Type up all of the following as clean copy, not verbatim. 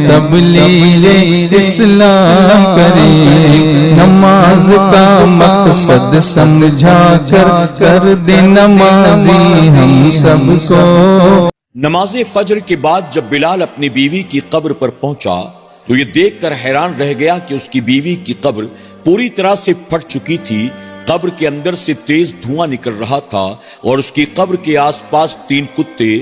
تبلیغ اسلام کریں، نماز کا مقصد سمجھا کر دے نمازی ہم سب کو۔ نماز فجر کے بعد جب بلال اپنی بیوی کی قبر پر پہنچا تو یہ دیکھ کر حیران رہ گیا کہ اس کی بیوی کی قبر پوری طرح سے پھٹ چکی تھی۔ قبر کے اندر سے تیز دھواں نکل رہا تھا اور اس کی قبر کے آس پاس 3 کتے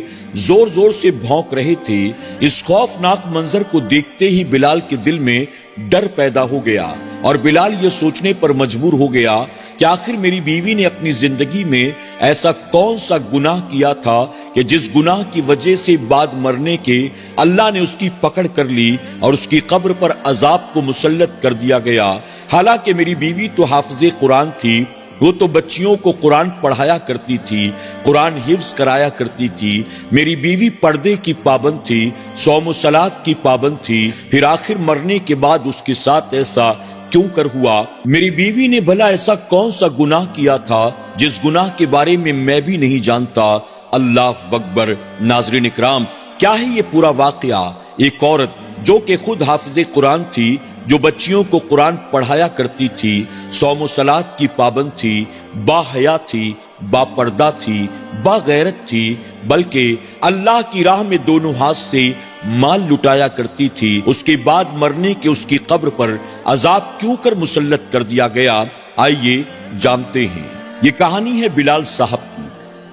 زور زور سے بھونک رہے تھے۔ اس خوفناک منظر کو دیکھتے ہی بلال کے دل میں ڈر پیدا ہو گیا اور بلال یہ سوچنے پر مجبور ہو گیا کہ آخر میری بیوی نے اپنی زندگی میں ایسا کون سا گناہ کیا تھا کہ جس گناہ کی وجہ سے بعد مرنے کے اللہ نے اس کی پکڑ کر لی اور اس کی قبر پر عذاب کو مسلط کر دیا گیا۔ حالانکہ میری بیوی تو حافظ قرآن تھی، وہ تو بچیوں کو قرآن پڑھایا کرتی تھی، قرآن حفظ کرایا کرتی تھی۔ میری بیوی پردے کی پابند تھی، صوم و صلات کی پابند تھی، پھر آخر مرنے کے بعد اس کے ساتھ ایسا کیوں کر ہوا؟ میری بیوی نے بھلا ایسا کون سا گناہ کیا تھا جس گناہ کے بارے میں میں بھی نہیں جانتا؟ اللہ اکبر۔ ناظرین اکرام، کیا ہے یہ پورا واقعہ؟ ایک عورت جو کہ خود حافظ قرآن تھی، جو بچیوں کو قرآن پڑھایا کرتی تھی، صوم و صلات کی پابند تھی، با حیا تھی، با پردہ تھی، با غیرت تھی، بلکہ اللہ کی راہ میں دونوں ہاتھ سے مال لٹایا کرتی تھی، اس کے بعد مرنے کے اس کی قبر پر عذاب کیوں کر مسلط کر دیا گیا؟ آئیے جانتے ہیں۔ یہ کہانی ہے بلال صاحب کی۔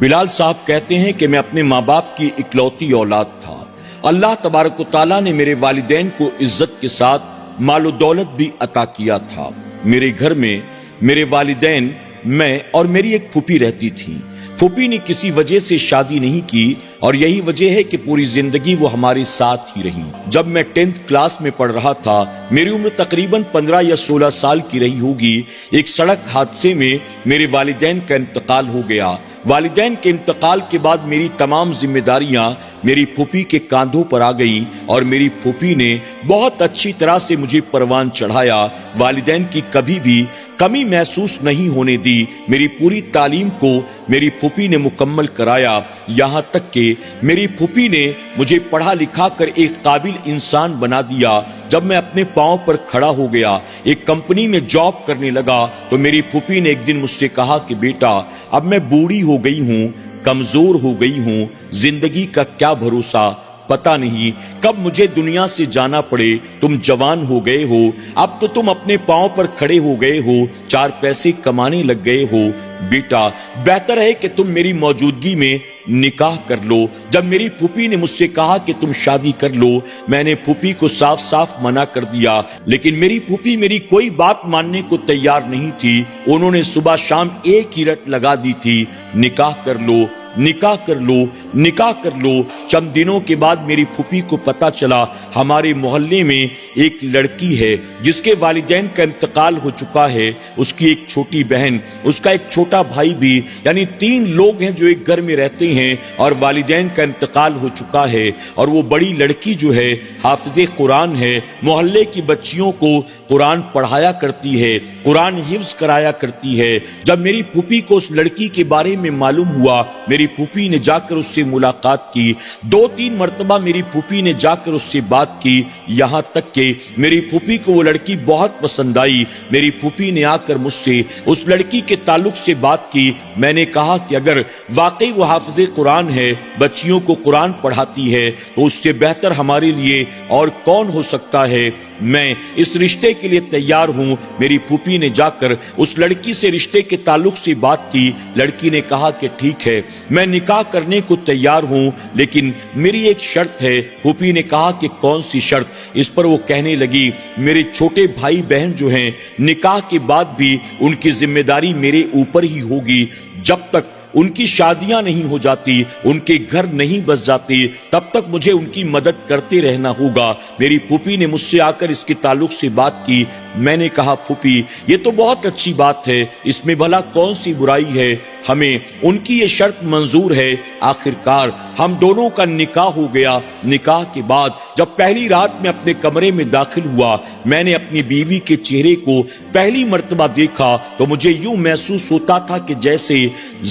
بلال صاحب کہتے ہیں کہ میں اپنے ماں باپ کی اکلوتی اولاد تھا۔ اللہ تبارک و تعالیٰ نے میرے والدین کو عزت کے ساتھ مال و دولت بھی عطا کیا تھا۔ میرے گھر میں میرے والدین، میں اور میری ایک پھوپھی رہتی تھی۔ پھوپھی نے کسی وجہ سے شادی نہیں کی اور یہی وجہ ہے کہ پوری زندگی وہ ہمارے ساتھ ہی رہی۔ جب میں 10th کلاس میں پڑھ رہا تھا، میری عمر تقریباً 15 یا 16 سال کی رہی ہوگی، ایک سڑک حادثے میں میرے والدین کا انتقال ہو گیا۔ والدین کے انتقال کے بعد میری تمام ذمہ داریاں میری پھوپھی کے کاندھوں پر آ گئیں اور میری پھوپھی نے بہت اچھی طرح سے مجھے پروان چڑھایا۔ والدین کی کبھی بھی کمی محسوس نہیں ہونے دی۔ میری پوری تعلیم کو میری پھوپھی نے مکمل کرایا، یہاں تک کہ میری پھوپھی نے مجھے پڑھا لکھا کر ایک قابل انسان بنا دیا۔ جب میں اپنے پاؤں پر کھڑا ہو گیا، ایک کمپنی میں جاب کرنے لگا، تو میری پھوپھی نے ایک دن مجھ سے کہا کہ بیٹا، اب میں بوڑھی ہو گئی ہوں، کمزور ہو گئی ہوں، زندگی کا کیا بھروسہ، پتہ نہیں کب مجھے دنیا سے جانا پڑے، تم جوان ہو گئے ہو، اب تو تم اپنے پاؤں پر کھڑے ہو گئے ہو، 4 پیسے کمانے لگ گئے ہو، بیٹا بہتر ہے کہ تم میری موجودگی میں نکاح کر لو۔ جب میری پھوپھی نے مجھ سے کہا کہ تم شادی کر لو، میں نے پھوپھی کو صاف صاف منع کر دیا، لیکن میری پھوپھی میری کوئی بات ماننے کو تیار نہیں تھی۔ انہوں نے صبح شام ایک ہی رٹ لگا دی تھی، نکاح کر لو، نکاح کر لو، نکاح کر لو۔ چند دنوں کے بعد میری پھوپھی کو پتا چلا ہمارے محلے میں ایک لڑکی ہے جس کے والدین کا انتقال ہو چکا ہے، اس کی ایک چھوٹی بہن، اس کا ایک چھوٹا بھائی بھی، یعنی 3 لوگ ہیں جو ایک گھر میں رہتے ہیں اور والدین کا انتقال ہو چکا ہے۔ اور وہ بڑی لڑکی جو ہے حافظ قرآن ہے، محلے کی بچیوں کو قرآن پڑھایا کرتی ہے، قرآن حفظ کرایا کرتی ہے۔ جب میری پھوپھی کو اس لڑکی کے بارے میں معلوم ہوا، میری پھوپھی نے جا کر اس سے ملاقات کی، 2-3 مرتبہ میری پھوپھی نے جا کر اس سے بات کی، یہاں تک کہ میری پھوپھی کو وہ لڑکی بہت پسند آئی۔ میری پھوپھی نے آ کر مجھ سے اس لڑکی کے تعلق سے بات کی۔ میں نے کہا کہ اگر واقعی وہ حافظ قرآن ہے، بچیوں کو قرآن پڑھاتی ہے، تو اس سے بہتر ہمارے لیے اور کون ہو سکتا ہے، میں اس رشتے کے لیے تیار ہوں۔ میری پھوپھی نے جا کر اس لڑکی سے رشتے کے تعلق سے بات کی۔ لڑکی نے کہا کہ ٹھیک ہے، میں نکاح کرنے کو تیار ہوں، لیکن میری ایک شرط ہے۔ پھوپھی نے کہا کہ کون سی شرط؟ اس پر وہ کہنے لگی میرے چھوٹے بھائی بہن جو ہیں، نکاح کے بعد بھی ان کی ذمہ داری میرے اوپر ہی ہوگی۔ جب تک ان کی شادیاں نہیں ہو جاتی، ان کے گھر نہیں بس جاتے، تب تک مجھے ان کی مدد کرتے رہنا ہوگا۔ میری پھوپھی نے مجھ سے آ کر اس کے تعلق سے بات کی۔ میں نے کہا پھوپھی یہ تو بہت اچھی بات ہے، اس میں بھلا کون سی برائی ہے، ہمیں ان کی یہ شرط منظور ہے۔ آخرکار ہم دونوں کا نکاح ہو گیا۔ نکاح کے بعد جب پہلی رات میں اپنے کمرے میں داخل ہوا، میں نے اپنی بیوی کے چہرے کو پہلی مرتبہ دیکھا تو مجھے یوں محسوس ہوتا تھا کہ جیسے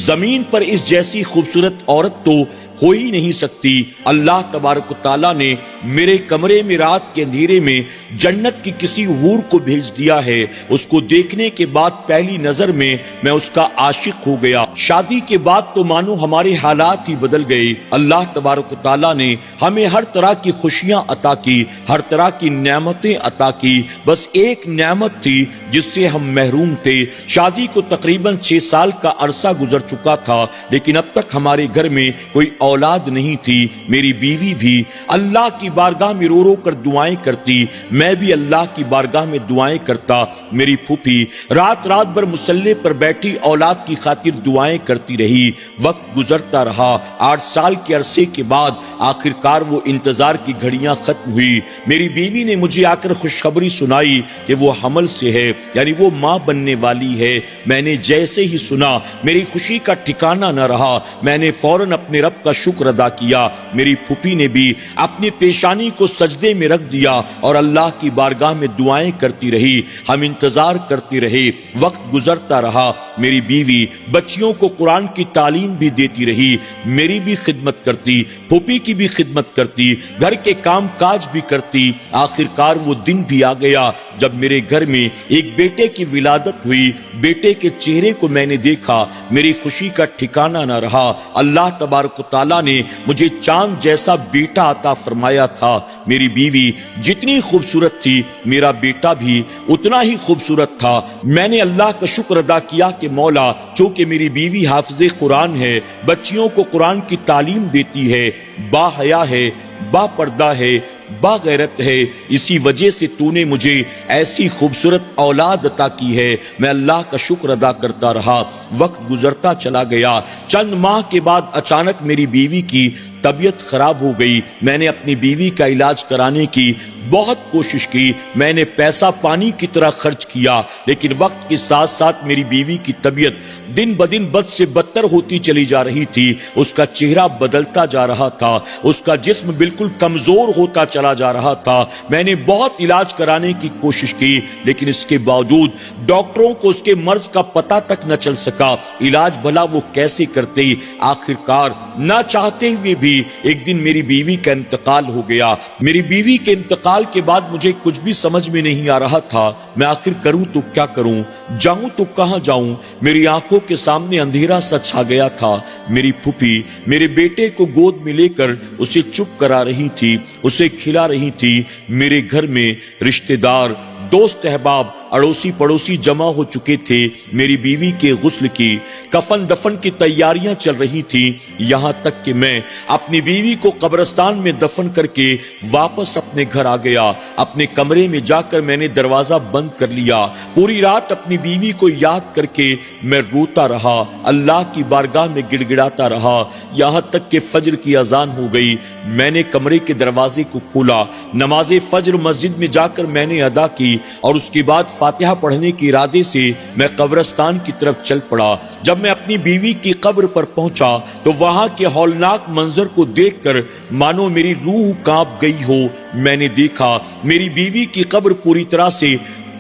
زمین پر اس جیسی خوبصورت عورت تو ہو ہی نہیں سکتی۔ اللہ تبارک و تعالیٰ نے میرے کمرے میں رات کے اندھیرے میں جنت کی کسی حور کو بھیج دیا ہے۔ اس کو دیکھنے کے بعد پہلی نظر میں اس کا عاشق ہو گیا۔ شادی کے بعد تو مانو ہمارے حالات ہی بدل گئے۔ اللہ تبارک و تعالیٰ نے ہمیں ہر طرح کی خوشیاں عطا کی، ہر طرح کی نعمتیں عطا کی، بس ایک نعمت تھی جس سے ہم محروم تھے۔ شادی کو تقریباً 6 سال کا عرصہ گزر چکا تھا، لیکن اب تک ہمارے گھر میں کوئی اولاد نہیں تھی۔ میری بیوی بھی اللہ کی بارگاہ میں رو رو کر دعائیں کرتی، میں بھی اللہ کی بارگاہ میں دعائیں کرتا۔ میری پھوپھی رات رات بھر مصلے پر بیٹھی اولاد کی خاطر دعائیں کرتی رہی۔ وقت گزرتا رہا۔ 8 سال کے عرصے کے بعد آخرکار وہ انتظار کی گھڑیاں ختم ہوئی۔ میری بیوی نے مجھے آ کر خوشخبری سنائی کہ وہ حمل سے ہے، یعنی وہ ماں بننے والی ہے۔ میں نے جیسے ہی سنا میری خوشی کا ٹھکانہ نہ رہا۔ میں نے فوراً اپنے رب کا شکر ادا کیا۔ میری پھوپھی نے بھی اپنی پیشانی کو سجدے میں رکھ دیا اور اللہ کی بارگاہ میں دعائیں کرتی رہی۔ ہم انتظار کرتے رہے۔ وقت گزرتا رہا۔ میری بیوی بچیوں کو قرآن کی تعلیم بھی دیتی رہی، میری بھی خدمت کرتی، پھوپھی کی بھی خدمت کرتی، گھر کے کام کاج بھی کرتی۔ آخرکار وہ دن بھی آ گیا جب میرے گھر میں ایک بیٹے کی ولادت ہوئی۔ بیٹے کے چہرے کو میں نے دیکھا، میری خوشی کا ٹھکانہ نہ رہا۔ اللہ تبارک و تعالیٰ نے مجھے چاند جیسا بیٹا عطا فرمایا تھا۔ میری بیوی جتنی خوبصورت تھی، میرا بیٹا بھی اتنا ہی خوبصورت تھا۔ میں نے اللہ کا شکر ادا کیا کہ مولا، چونکہ میری بیوی حافظ قرآن ہے، بچیوں کو قرآن کی تعلیم دیتی ہے، با حیا ہے، با پردہ ہے، با غیرت ہے، اسی وجہ سے تو نے مجھے ایسی خوبصورت اولاد عطا کی ہے۔ میں اللہ کا شکر ادا کرتا رہا۔ وقت گزرتا چلا گیا۔ چند ماہ کے بعد اچانک میری بیوی کی طبیعت خراب ہو گئی۔ میں نے اپنی بیوی کا علاج کرانے کی بہت کوشش کی، میں نے پیسہ پانی کی طرح خرچ کیا، لیکن وقت کے ساتھ ساتھ میری بیوی کی طبیعت دن بدن بد سے بدتر ہوتی چلی جا رہی تھی۔ اس کا چہرہ بدلتا جا رہا تھا، اس کا جسم بالکل کمزور ہوتا چلا جا رہا تھا۔ میں نے بہت علاج کرانے کی کوشش کی، لیکن اس کے باوجود ڈاکٹروں کو اس کے مرض کا پتہ تک نہ چل سکا۔ علاج بھلا وہ کیسے کرتے؟ آخرکار نہ چاہتے ہوئے بھی ایک دن میری بیوی کا انتقال ہو گیا۔ میری بیوی کے انتقال کے بعد مجھے کچھ بھی سمجھ میں نہیں آ رہا تھا، میں آخر کروں تو کیا کروں، جاؤں تو کہاں جاؤں۔ میری آنکھوں کے سامنے اندھیرا سا چھا گیا تھا۔ میری پھوپھی میرے بیٹے کو گود میں لے کر اسے چپ کرا رہی تھی، اسے کھلا رہی تھی۔ میرے گھر میں رشتہ دار، دوست احباب، اڑوسی پڑوسی جمع ہو چکے تھے۔ میری بیوی کے غسل کی، کفن دفن کی تیاریاں چل رہی تھیں، یہاں تک کہ میں اپنی بیوی کو قبرستان میں دفن کر کے واپس اپنے گھر آ گیا۔ اپنے کمرے میں جا کر میں نے دروازہ بند کر لیا۔ پوری رات اپنی بیوی کو یاد کر کے میں روتا رہا، اللہ کی بارگاہ میں گڑ گڑاتا رہا، یہاں تک کہ فجر کی اذان ہو گئی۔ میں نے کمرے کے دروازے کو کھولا، نماز فجر مسجد میں جا کر میں نے ادا کی اور اس کے بعد فاتحہ پڑھنے کے ارادے سے میں قبرستان کی طرف چل پڑا۔ جب میں اپنی بیوی کی قبر پر پہنچا تو وہاں کے ہولناک منظر کو دیکھ کر مانو میری روح کانپ گئی ہو۔ میں نے دیکھا میری بیوی کی قبر پوری طرح سے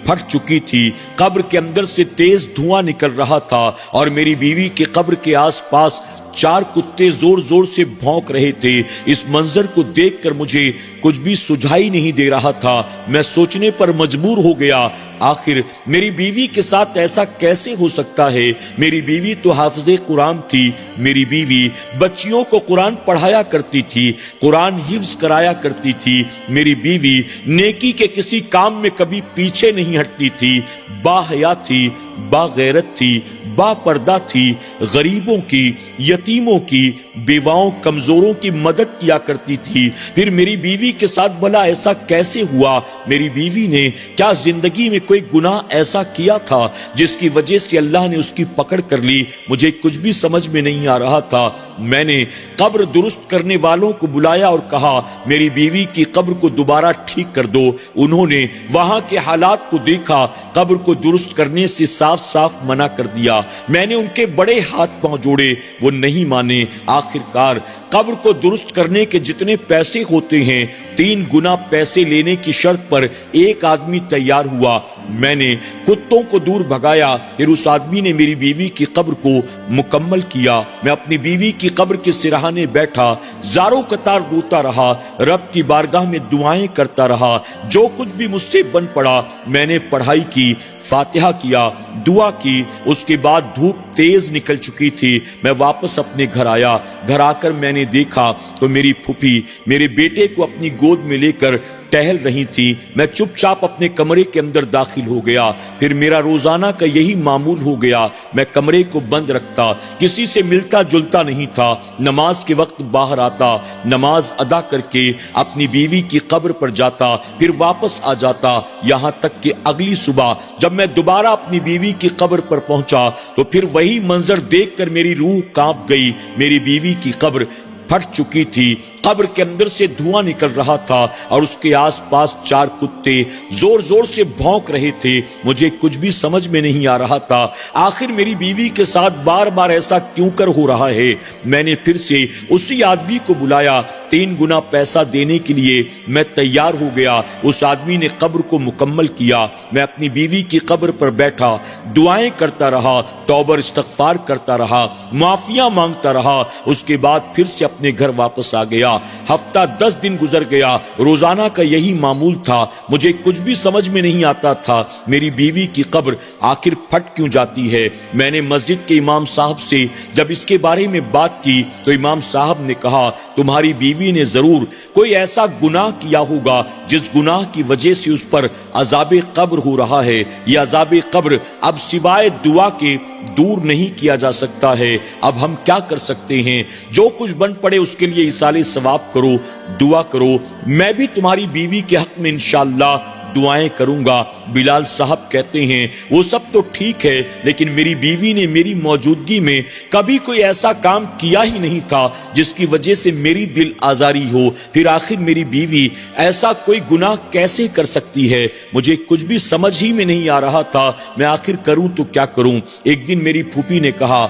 پھٹ چکی تھی، قبر کے اندر سے تیز دھواں نکل رہا تھا اور میری بیوی کی قبر کے آس پاس 4 کتے زور زور سے بھونک رہے تھے۔ اس منظر کو دیکھ کر مجھے کچھ بھی سجھائی نہیں دے رہا تھا۔ میں سوچنے پر مجبور ہو گیا، آخر میری بیوی کے ساتھ ایسا کیسے ہو سکتا ہے؟ میری بیوی تو حافظ قرآن تھی، میری بیوی بچیوں کو قرآن پڑھایا کرتی تھی، قرآن حفظ کرایا کرتی تھی، میری بیوی نیکی کے کسی کام میں کبھی پیچھے نہیں ہٹتی تھی، با حیا تھی، با غیرت تھی، با پردہ تھی، غریبوں کی، یتیموں کی، بیواؤں کمزوروں کی مدد کیا کرتی تھی۔ پھر میری بیوی کے ساتھ بھلا ایسا کیسے ہوا؟ میری بیوی نے کیا زندگی میں کوئی گناہ ایسا کیا تھا جس کی وجہ سے اللہ نے اس کی پکڑ کر لی؟ مجھے کچھ بھی سمجھ میں نہیں آ رہا تھا۔ میں نے قبر درست کرنے والوں کو بلایا اور کہا میری بیوی کی قبر کو دوبارہ ٹھیک کر دو۔ انہوں نے وہاں کے حالات کو دیکھا، قبر کو درست کرنے سے صاف صاف منع کر دیا۔ میں نے ان کے بڑے ہاتھ پاؤں جوڑے، وہ نہیں مانے۔ آخرکار قبر کو درست کرنے کے جتنے پیسے ہوتے ہیں 3 گنا پیسے لینے کی شرط پر ایک آدمی تیار ہوا۔ میں نے کتوں کو دور بھگایا، پھر اس آدمی نے میری بیوی کی قبر کو مکمل کیا۔ میں اپنی بیوی کی قبر کے سرہانے بیٹھا، زاروں قطار روتا رہا، رب کی بارگاہ میں دعائیں کرتا رہا۔ جو کچھ بھی مجھ سے بن پڑا میں نے پڑھائی کی، فاتحہ کیا، دعا کی۔ اس کے بعد دھوپ تیز نکل چکی تھی۔ میں واپس اپنے گھر آیا۔ گھر آ کر میں نے دیکھا تو میری پھوپھی میرے بیٹے کو اپنی گود میں لے کر ٹہل رہی تھی۔ میں چپ چاپ اپنے کمرے کے اندر داخل ہو گیا۔ پھر میرا روزانہ کا یہی معمول ہو گیا، میں کمرے کو بند رکھتا، کسی سے ملتا جلتا نہیں تھا۔ نماز کے وقت باہر آتا، نماز ادا کر کے اپنی بیوی کی قبر پر جاتا، پھر واپس آ جاتا، یہاں تک کہ اگلی صبح جب میں دوبارہ اپنی بیوی کی قبر پر پہنچا تو پھر وہی منظر دیکھ کر میری روح کانپ گئی۔ میری بیوی کی قبر پھٹ چکی تھی، قبر کے اندر سے دھواں نکل رہا تھا اور اس کے آس پاس 4 کتے زور زور سے بھونک رہے تھے۔ مجھے کچھ بھی سمجھ میں نہیں آ رہا تھا، آخر میری بیوی کے ساتھ بار بار ایسا کیوں کر ہو رہا ہے۔ میں نے پھر سے اسی آدمی کو بلایا، 3 گنا پیسہ دینے کے لیے میں تیار ہو گیا۔ اس آدمی نے قبر کو مکمل کیا۔ میں اپنی بیوی کی قبر پر بیٹھا، دعائیں کرتا رہا، توبہ استغفار کرتا رہا، معافیاں مانگتا رہا۔ اس کے بعد پھر سے اپنے گھر واپس آ گیا۔ ہفتہ 10 دن گزر گیا، روزانہ کا یہی معمول تھا۔ مجھے کچھ بھی سمجھ میں نہیں آتا تھا، میری بیوی کی قبر آخر پھٹ کیوں جاتی ہے۔ میں نے مسجد کے امام صاحب سے جب اس کے بارے میں بات کی تو امام صاحب نے کہا تمہاری بیوی نے ضرور کوئی ایسا گناہ کیا ہوگا جس گناہ کی وجہ سے اس پر عذاب قبر ہو رہا ہے۔ یہ عذاب قبر اب سوائے دعا کے دور نہیں کیا جا سکتا ہے۔ اب ہم کیا کر سکتے ہیں؟ جو کچھ بن پڑے اس کے لیے ایصال ثواب کرو، دعا کرو۔ میں بھی تمہاری بیوی کے حق میں انشاءاللہ دعائیں کروں گا۔ بلال صاحب کہتے ہیں وہ سب تو ٹھیک ہے، لیکن میری بیوی نے میری موجودگی میں کبھی کوئی ایسا کام کیا ہی نہیں تھا جس کی وجہ سے میری دل آزاری ہو۔ پھر آخر میری بیوی ایسا کوئی گناہ کیسے کر سکتی ہے؟ مجھے کچھ بھی سمجھ ہی میں نہیں آ رہا تھا، میں آخر کروں تو کیا کروں۔ ایک دن میری پھوپھی نے کہا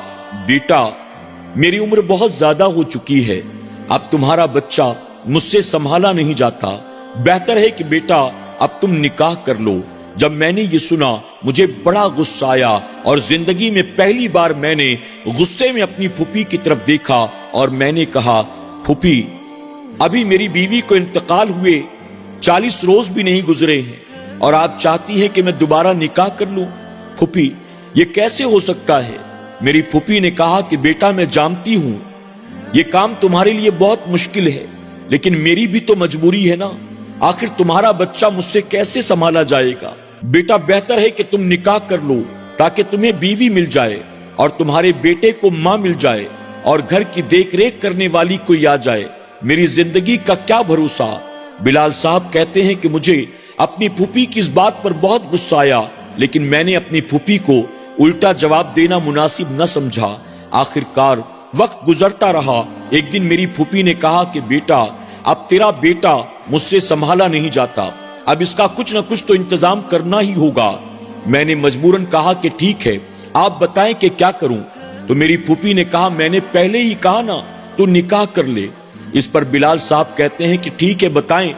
بیٹا میری عمر بہت زیادہ ہو چکی ہے، اب تمہارا بچہ مجھ سے سنبھالا نہیں جاتا، بہتر ہے کہ بیٹا اب تم نکاح کر لو۔ جب میں نے یہ سنا مجھے بڑا غصہ آیا اور زندگی میں پہلی بار میں نے غصے میں اپنی پھوپھی کی طرف دیکھا اور میں نے کہا پھوپھی ابھی میری بیوی کو انتقال ہوئے 40 روز بھی نہیں گزرے ہیں اور آپ چاہتی ہیں کہ میں دوبارہ نکاح کر لوں؟ پھوپھی یہ کیسے ہو سکتا ہے؟ میری پھوپھی نے کہا کہ بیٹا میں جانتی ہوں یہ کام تمہارے لیے بہت مشکل ہے، لیکن میری بھی تو مجبوری ہے نا، آخر تمہارا بچہ مجھ سے کیسے سنبھالا جائے گا؟ بیٹا بہتر ہے کہ تم نکاح کر لو تاکہ تمہیں بیوی مل جائے اور تمہارے بیٹے کو ماں مل جائے اور گھر کی دیکھ ریکھ کرنے والی کوئی آ جائے، میری زندگی کا کیا بھروسہ۔ بلال صاحب کہتے ہیں کہ مجھے اپنی پھوپھی کی اس بات پر بہت غصہ آیا، لیکن میں نے اپنی پھوپھی کو الٹا جواب دینا مناسب نہ سمجھا۔ آخر کار وقت گزرتا رہا۔ ایک دن میری پھوپھی نے کہا کہ بیٹا اب تیرا بیٹا مجھ سے سنبھالا نہیں جاتا، اب اس کا کچھ نہ کچھ تو انتظام کرنا ہی ہوگا۔ میں نے مجبوراً کہا کہ ٹھیک ہے آپ بتائیں کہ کیا کروں؟ تو میری پھوپھی نے کہا میں نے پہلے ہی کہا نا تو نکاح کر لے۔ اس پر بلال صاحب کہتے ہیں کہ ٹھیک ہے بتائیں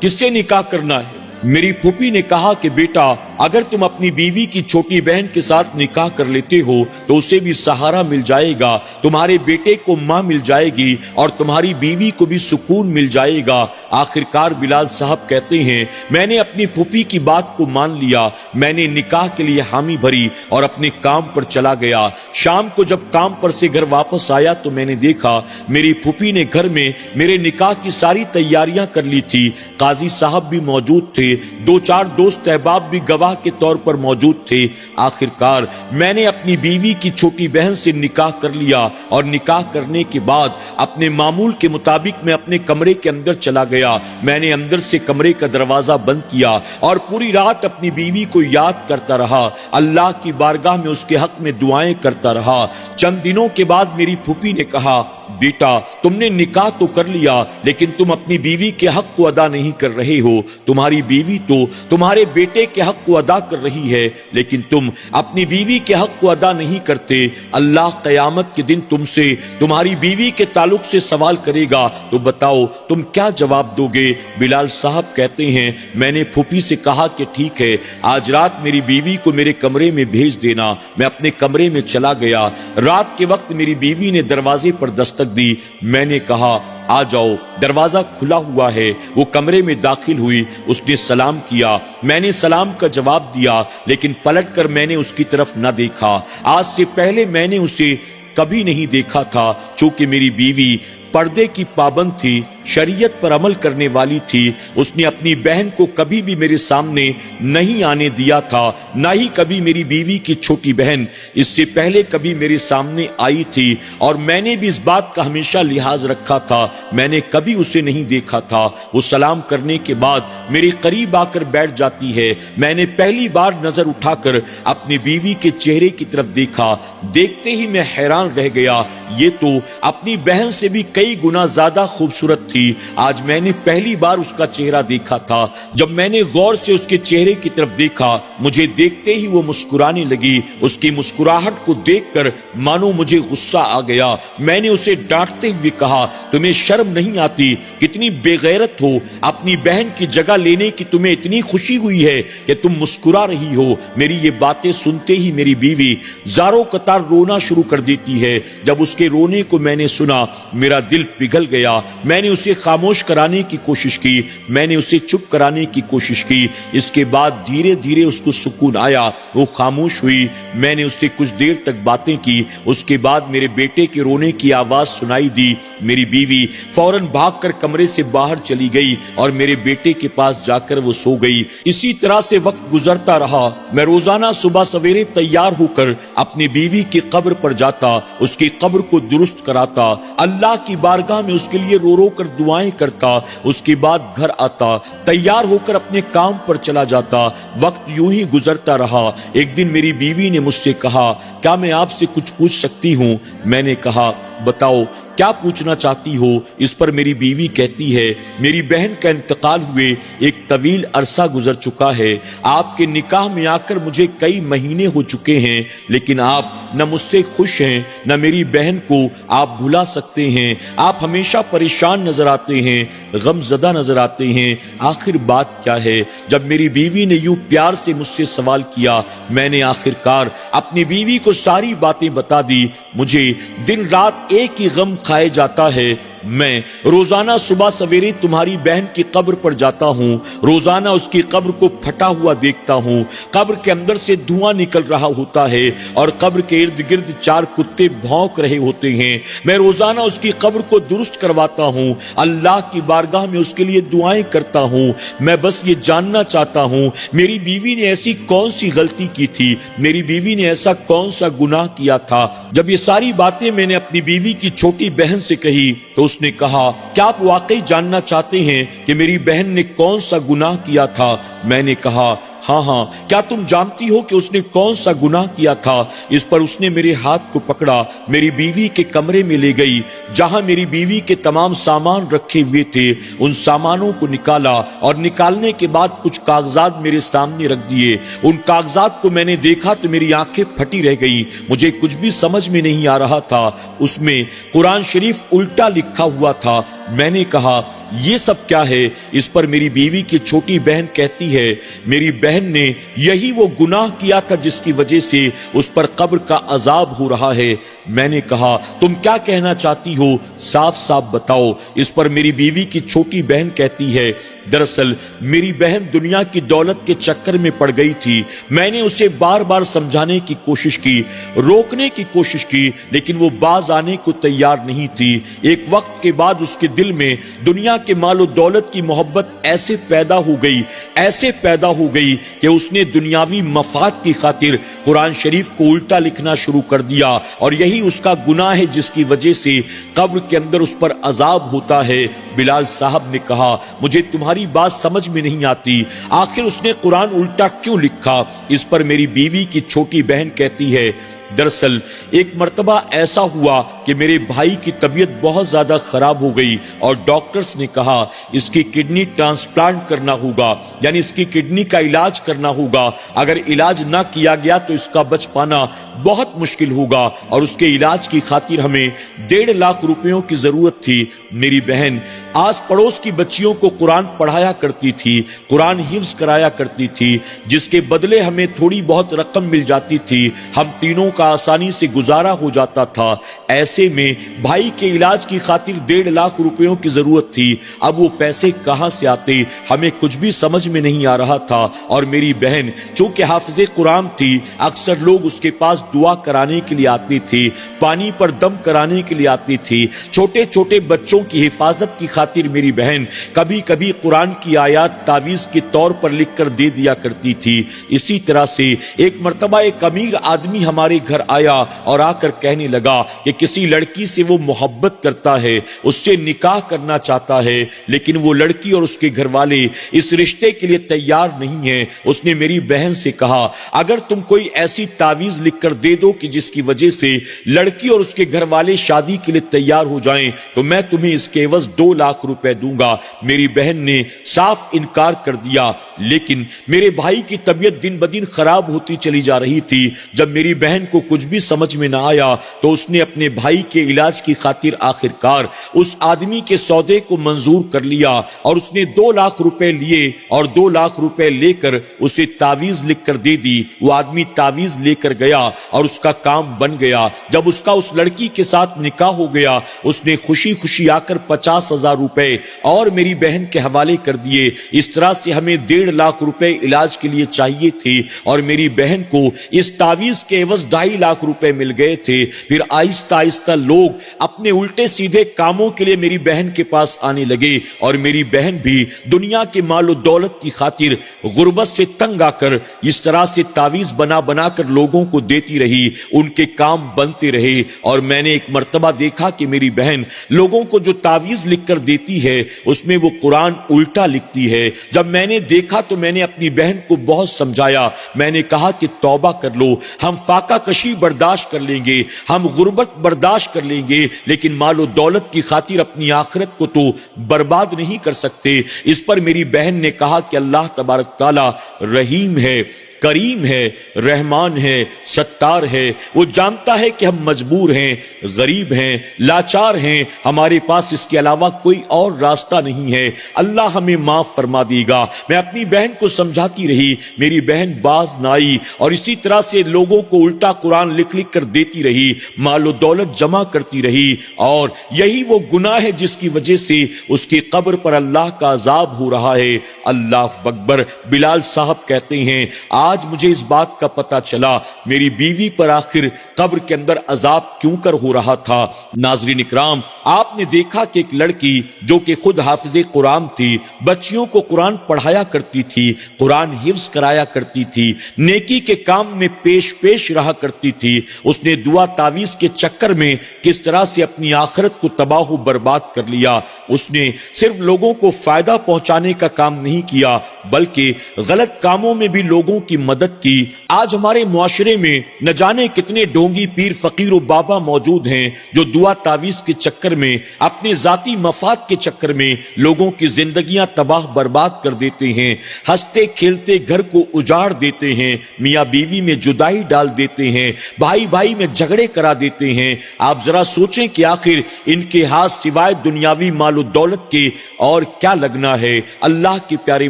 کس سے نکاح کرنا ہے؟ میری پھوپھی نے کہا کہ بیٹا اگر تم اپنی بیوی کی چھوٹی بہن کے ساتھ نکاح کر لیتے ہو تو اسے بھی سہارا مل جائے گا، تمہارے بیٹے کو ماں مل جائے گی اور تمہاری بیوی کو بھی سکون مل جائے گا۔ آخرکار بلال صاحب کہتے ہیں میں نے اپنی پھوپھی کی بات کو مان لیا، میں نے نکاح کے لیے حامی بھری اور اپنے کام پر چلا گیا۔ شام کو جب کام پر سے گھر واپس آیا تو میں نے دیکھا میری پھوپھی نے گھر میں میرے نکاح کی ساری تیاریاں کر لی تھی۔ قاضی صاحب بھی موجود تھے، 2-4 دوست احباب بھی گواہ کے طور پر موجود تھے۔ آخرکار میں نے اپنی بیوی کی چھوٹی بہن سے نکاح کر لیا اور نکاح کرنے کے بعد اپنے معمول کے مطابق میں اپنے کمرے کے اندر چلا گیا۔ میں نے اندر سے کمرے کا دروازہ بند کیا اور پوری رات اپنی بیوی کو یاد کرتا رہا، اللہ کی بارگاہ میں اس کے حق میں دعائیں کرتا رہا۔ چند دنوں کے بعد میری پھوپھی نے کہا بیٹا تم نے نکاح تو کر لیا لیکن تم اپنی بیوی کے حق کو ادا نہیں کر رہے ہو، تمہاری بیوی تو تمہارے بیٹے کے حق کو کو ادا کر رہی ہے لیکن تم اپنی بیوی کے حق کو ادا نہیں کرتے، اللہ قیامت کے دن تم سے تمہاری بیوی کے تعلق سے سوال کرے گا تو بتاؤ تم کیا جواب دو گے؟ بلال صاحب کہتے ہیں میں نے پھوپھی سے کہا کہ ٹھیک ہے، آج رات میری بیوی کو میرے کمرے میں بھیج دینا۔ میں اپنے کمرے میں چلا گیا۔ رات کے وقت میری بیوی نے دروازے پر دستک دی۔ میں نے کہا آ جاؤ، دروازہ کھلا ہوا ہے۔ وہ کمرے میں داخل ہوئی، اس نے سلام کیا، میں نے سلام کا جواب دیا لیکن پلٹ کر میں نے اس کی طرف نہ دیکھا۔ آج سے پہلے میں نے اسے کبھی نہیں دیکھا تھا، چونکہ میری بیوی پردے کی پابند تھی، شریعت پر عمل کرنے والی تھی۔ اس نے اپنی بہن کو کبھی بھی میرے سامنے نہیں آنے دیا تھا، نہ ہی کبھی میری بیوی کی چھوٹی بہن اس سے پہلے کبھی میرے سامنے آئی تھی، اور میں نے بھی اس بات کا ہمیشہ لحاظ رکھا تھا، میں نے کبھی اسے نہیں دیکھا تھا۔ وہ سلام کرنے کے بعد میرے قریب آ کر بیٹھ جاتی ہے۔ میں نے پہلی بار نظر اٹھا کر اپنی بیوی کے چہرے کی طرف دیکھا، دیکھتے ہی میں حیران رہ گیا، یہ تو اپنی بہن سے بھی کئی گنا زیادہ خوبصورت تھی۔ آج میں نے پہلی بار اس کا چہرہ دیکھا تھا۔ جب میں نے غور سے اس کے چہرے کی طرف دیکھا، مجھے دیکھتے ہی وہ مسکرانے لگی۔ اس کی مسکراہٹ کو دیکھ کر مانو مجھے غصہ آ گیا۔ میں نے اسے ڈانٹتے ہوئے کہا تمہیں شرم نہیں آتی؟ کتنی بے غیرت ہو، اپنی بہن کی جگہ لینے کی تمہیں اتنی خوشی ہوئی ہے کہ تم مسکرا رہی ہو۔ میری یہ باتیں سنتے ہی میری بیوی زاروں قطار رونا شروع کر دیتی ہے۔ جب اس کے رونے کو میں نے سنا میرا دل پگھل گیا۔ میں نے اسے خاموش کرانے کی کوشش کی، میں نے اسے چپ کرانے کی کوشش کی۔ اس کے بعد دھیرے دھیرے اس کو سکون آیا، وہ خاموش ہوئی۔ میں نے اس سے کچھ دیر تک باتیں کی۔ اس کے بعد میرے بیٹے کے رونے کی آواز سنائی دی۔ میری بیوی فوراً بھاگ کر کمرے سے باہر چلی گئی اور میرے بیٹے کے پاس جا کر وہ سو گئی۔ اسی طرح سے وقت گزرتا رہا۔ میں روزانہ صبح سویرے تیار ہو کر اپنی بیوی کی قبر پر جاتا، اس کی قبر کو درست کراتا، اللہ کی بارگاہ میں اس کے لیے رو رو کر دعائیں کرتا۔ اس کے بعد گھر آتا، تیار ہو کر اپنے کام پر چلا جاتا۔ وقت یوں ہی گزرتا رہا۔ ایک دن میری بیوی نے مجھ سے کہا کیا میں آپ سے کچھ پوچھ سکتی ہوں؟ میں نے کہا بتاؤ کیا پوچھنا چاہتی ہو؟ اس پر میری بیوی کہتی ہے میری بہن کا انتقال ہوئے ایک طویل عرصہ گزر چکا ہے، آپ کے نکاح میں آ کر مجھے کئی مہینے ہو چکے ہیں، لیکن آپ نہ مجھ سے خوش ہیں نہ میری بہن کو آپ بھلا سکتے ہیں۔ آپ ہمیشہ پریشان نظر آتے ہیں، غم زدہ نظر آتے ہیں، آخر بات کیا ہے؟ جب میری بیوی نے یوں پیار سے مجھ سے سوال کیا، میں نے آخرکار اپنی بیوی کو ساری باتیں بتا دی۔ مجھے دن رات ایک ہی غم کھائے جاتا ہے، میں روزانہ صبح سویرے تمہاری بہن کی قبر پر جاتا ہوں، روزانہ اس کی قبر کو پھٹا ہوا دیکھتا ہوں، قبر کے اندر سے دھواں نکل رہا ہوتا ہے اور قبر کے ارد گرد 4 کتے بھونک رہے ہوتے ہیں۔ میں روزانہ اس کی قبر کو درست کرواتا ہوں، اللہ کی بارگاہ میں اس کے لیے دعائیں کرتا ہوں۔ میں بس یہ جاننا چاہتا ہوں میری بیوی نے ایسی کون سی غلطی کی تھی، میری بیوی نے ایسا کون سا گناہ کیا تھا؟ جب یہ ساری باتیں میں نے اپنی بیوی کی چھوٹی بہن سے کہی تو اس نے کہا کیا آپ واقعی جاننا چاہتے ہیں کہ میری بہن نے کون سا گناہ کیا تھا؟ میں نے کہا ہاں، کیا تم جانتی ہو کہ اس نے کون سا گناہ کیا تھا؟ اس پر اس نے میرے ہاتھ کو پکڑا، میری بیوی کے کمرے میں لے گئی جہاں میری بیوی کے تمام سامان رکھے ہوئے تھے۔ ان سامانوں کو نکالا اور نکالنے کے بعد کچھ کاغذات میرے سامنے رکھ دیے۔ ان کاغذات کو میں نے دیکھا تو میری آنکھیں پھٹی رہ گئی، مجھے کچھ بھی سمجھ میں نہیں آ رہا تھا۔ اس میں قرآن شریف الٹا لکھا ہوا تھا۔ میں نے کہا یہ سب کیا ہے؟ اس پر میری بیوی کی چھوٹی بہن کہتی ہے میری بہن نے یہی وہ گناہ کیا تھا جس کی وجہ سے اس پر قبر کا عذاب ہو رہا ہے۔ میں نے کہا تم کیا کہنا چاہتی ہو؟ صاف صاف بتاؤ۔ اس پر میری بیوی کی چھوٹی بہن کہتی ہے دراصل میری بہن دنیا کی دولت کے چکر میں پڑ گئی تھی، میں نے اسے بار بار سمجھانے کی کوشش کی، روکنے کی کوشش کی، لیکن وہ باز آنے کو تیار نہیں تھی۔ ایک وقت کے بعد اس کے دل میں دنیا کے مال و دولت کی محبت ایسے پیدا ہو گئی کہ اس نے دنیاوی مفاد کی خاطر قرآن شریف کو الٹا لکھنا شروع کر دیا، اور یہی اس کا گناہ ہے جس کی وجہ سے قبر کے اندر اس پر عذاب ہوتا ہے۔ بلال صاحب نے کہا مجھے تمہاری بات سمجھ میں نہیں آتی، آخر اس نے قرآن الٹا کیوں لکھا؟ اس پر میری بیوی کی چھوٹی بہن کہتی ہے دراصل ایک مرتبہ ایسا ہوا کہ میرے بھائی کی طبیعت بہت زیادہ خراب ہو گئی اور ڈاکٹرز نے کہا اس کی کڈنی ٹرانسپلانٹ کرنا ہوگا، یعنی اس کی کڈنی کا علاج کرنا ہوگا، اگر علاج نہ کیا گیا تو اس کا بچ پانا بہت مشکل ہوگا اور اس کے علاج کی خاطر ہمیں 1.5 لاکھ روپیوں کی ضرورت تھی۔ میری بہن آس پڑوس کی بچیوں کو قرآن پڑھایا کرتی تھی، قرآن حفظ کرایا کرتی تھی، جس کے بدلے ہمیں تھوڑی بہت رقم مل جاتی تھی، ہم تینوں کا آسانی سے گزارا ہو جاتا تھا۔ ایسے میں بھائی کے علاج کی خاطر 1.5 لاکھ روپیوں کی ضرورت تھی، اب وہ پیسے کہاں سے آتے ہمیں کچھ بھی سمجھ میں نہیں آ رہا تھا۔ اور میری بہن چونکہ حافظ قرآن تھی، اکثر لوگ اس کے پاس دعا کرانے کے لیے آتے تھے، پانی پر دم کرانے کے لیے آتی تھی، چھوٹے چھوٹے بچوں کی حفاظت کی خاطر میری بہن کبھی کبھی قرآن کی آیات تعویذ کے طور پر لکھ کر دے دیا کرتی تھی۔ اسی طرح سے ایک مرتبہ ایک امیر آدمی ہمارے گھر آیا اور آ کر کہنے لگا کہ کسی لڑکی سے وہ محبت کرتا ہے، اس سے نکاح کرنا چاہتا ہے، لیکن وہ لڑکی اور اس کے گھر والے اس رشتے کے لیے تیار نہیں ہیں۔ اس نے میری بہن سے کہا اگر تم کوئی ایسی تعویذ لکھ کر دے دو کہ جس کی وجہ سے لڑکی اور اس کے گھر والے شادی کے لیے تیار ہو جائیں تو میں تمہیں اس کے عوض 2 لاکھ روپے دوں گا۔ میری بہن نے صاف انکار کر دیا، لیکن میرے بھائی کی طبیعت دن بدن خراب ہوتی چلی جا رہی تھی۔ جب میری بہن کو کچھ بھی سمجھ میں نہ آیا تو اس نے اپنے بھائی کے علاج کی خاطر آخرکار اس آدمی کے سودے کو منظور کر لیا اور اس نے 2 لاکھ روپے لیے اور 2 لاکھ روپے لے کر اسے تعویذ لکھ کر دے دی۔ وہ آدمی تعویذ لے کر گیا اور اس کا کام بن گیا۔ جب اس کا اس لڑکی کے ساتھ نکاح ہو گیا اس نے خوشی خوشی آ کر 50,000 روپے اور میری بہن کے حوالے کر دیے۔ اس طرح سے ہمیں 1.5 لاکھ روپے علاج کے لیے چاہیے تھے اور میری بہن کو اس تعویذ کے عوض 2.5 لاکھ روپے مل گئے تھے۔ پھر آہستہ آہستہ لوگ اپنے الٹے سیدھے کاموں کے لیے میری بہن کے پاس آنے لگے اور میری بہن بھی دنیا کے مال و دولت کی خاطر غربت سے تنگ آ کر اس طرح سے تعویذ بنا بنا کر لوگوں کو دیتی رہی، ان کے کام بنتے رہے۔ اور میں نے ایک مرتبہ دیکھا کہ میری بہن لوگوں کو جو تعویذ لکھ کر دیتی ہے اس میں وہ قرآن الٹا لکھتی ہے۔ جب میں نے دیکھا تو میں نے اپنی بہن کو بہت سمجھایا، میں نے کہا کہ توبہ کر لو، ہم فاقہ کشی برداشت کر لیں گے، ہم غربت برداشت کر لیں گے، لیکن مال و دولت کی خاطر اپنی آخرت کو تو برباد نہیں کر سکتے۔ اس پر میری بہن نے کہا کہ اللہ تبارک تعالی رحیم ہے، کریم ہے، رحمان ہے، ستار ہے، وہ جانتا ہے کہ ہم مجبور ہیں، غریب ہیں، لاچار ہیں، ہمارے پاس اس کے علاوہ کوئی اور راستہ نہیں ہے، اللہ ہمیں معاف فرما دے گا۔ میں اپنی بہن کو سمجھاتی رہی، میری بہن باز نہ آئی اور اسی طرح سے لوگوں کو الٹا قرآن لکھ لکھ کر دیتی رہی، مال و دولت جمع کرتی رہی، اور یہی وہ گناہ ہے جس کی وجہ سے اس کی قبر پر اللہ کا عذاب ہو رہا ہے۔ اللہ اکبر۔ بلال صاحب کہتے ہیں آج مجھے اس بات کا پتہ چلا میری بیوی پر آخر قبر کے اندر عذاب کیوں کر ہو رہا تھا۔ ناظرین اکرام، آپ نے دیکھا کہ ایک لڑکی جو کہ خود حافظ قرآن تھی، بچیوں کو قرآن پڑھایا کرتی تھی، قرآن حفظ کرایا کرتی تھی، نیکی کے کام میں پیش رہا کرتی تھی، اس نے دعا تعویذ کے چکر میں کس طرح سے اپنی آخرت کو تباہ و برباد کر لیا۔ اس نے صرف لوگوں کو فائدہ پہنچانے کا کام نہیں کیا بلکہ غلط کاموں میں بھی لوگوں کی مدد کی۔ آج ہمارے معاشرے میں نہ جانے کتنے ڈونگی پیر فقیر و بابا موجود ہیں جو دعا تعویذ کے چکر میں، اپنے ذاتی مفاد کے چکر میں لوگوں کی زندگیاں تباہ برباد کر دیتے ہیں، ہنستے کھیلتے گھر کو اجاڑ دیتے ہیں، میاں بیوی میں جدائی ڈال دیتے ہیں، بھائی بھائی میں جھگڑے کرا دیتے ہیں۔ آپ ذرا سوچیں کہ آخر ان کے ہاتھ سوائے دنیاوی مال و دولت کے اور کیا لگنا ہے۔ اللہ کے پیارے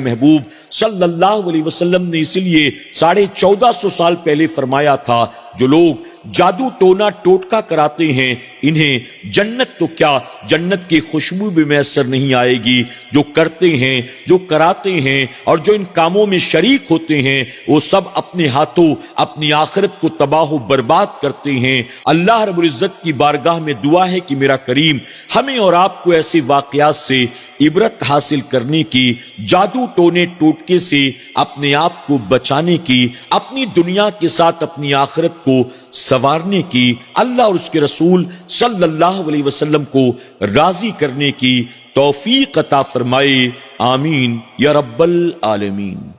محبوب صلی اللہ علیہ وسلم نے اس لیے 1450 سال پہلے فرمایا تھا جو لوگ جادو ٹونا ٹوٹکا کراتے ہیں انہیں جنت تو کیا جنت کی خوشبو بھی میسر نہیں آئے گی۔ جو کرتے ہیں، جو کراتے ہیں اور جو ان کاموں میں شریک ہوتے ہیں وہ سب اپنے ہاتھوں اپنی آخرت کو تباہ و برباد کرتے ہیں۔ اللہ رب العزت کی بارگاہ میں دعا ہے کہ میرا کریم ہمیں اور آپ کو ایسے واقعات سے عبرت حاصل کرنے کی، جادو ٹونے ٹوٹکے سے اپنے آپ کو بچانے کی، اپنی دنیا کے ساتھ اپنی آخرت کو سنوارنے کی، اللہ اور اس کے رسول صلی اللہ علیہ وسلم کو راضی کرنے کی توفیق عطا فرمائے۔ آمین یا رب العالمین۔